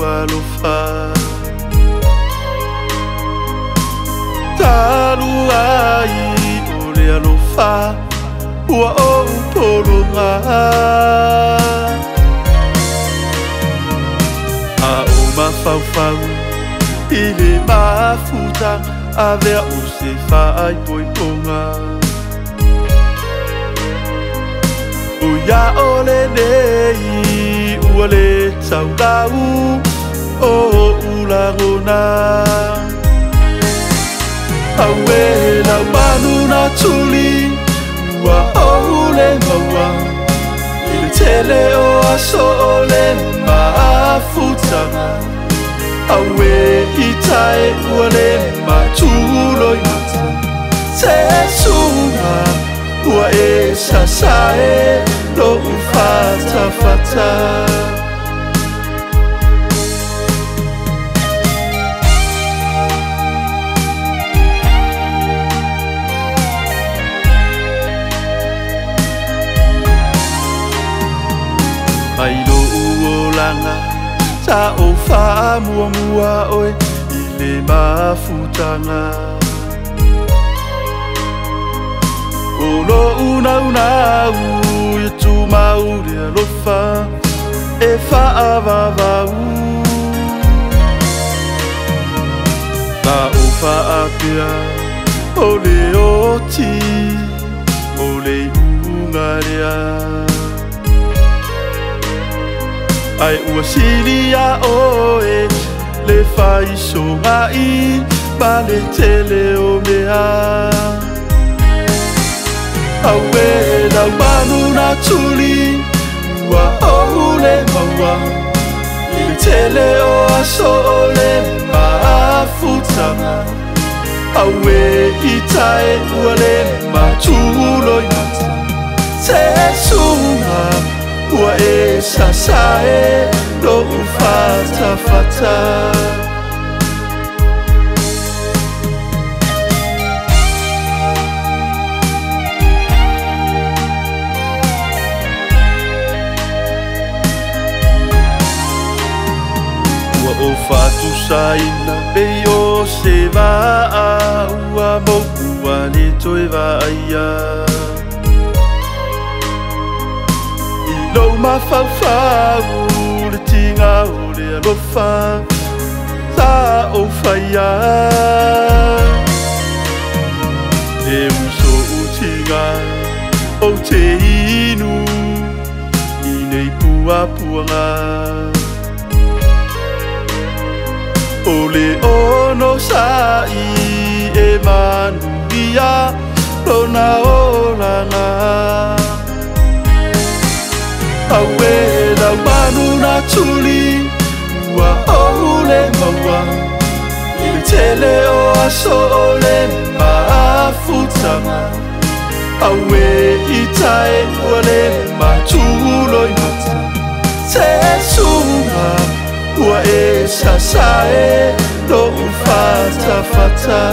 alofa talu ai o le alofa ua o polonga a o mafaufau i le mafuta a vea o se whaai poiponga o ia o le nei ua le taulau o ulangona aue lau manu na tuli ua o le maua i le tele o aso o le mafutanga aue i tae ua le matulo i mata te sunga ua e sasae lo ufata fata ai lo uolanga ta o fa mua mua oe i le mafutanga o lo una i tu mauri alofa e fa avavau ta o fa apia o le oti o le ungaria ai ua silia oe le faisonga i ma le tele o mea aue lau manu na tuli ua o le maua i le tele o aso o le mafutanga aue i tae ua le matulo i mata te sunga ua e sasae lo ufata fata ua o fatu saina pei o se vaa ua moku ale toe vaia Lo mafaufau le tinga o le alofa ta o faia e uso utinga o te inu i nei puapuanga o le ono sai e manuia lona olanga aue lau manu na tuli ua o le maua i le tele o aso o le mafutanga aue i tae ua le matulo i mata te sunga ua e sasae lo ufata fata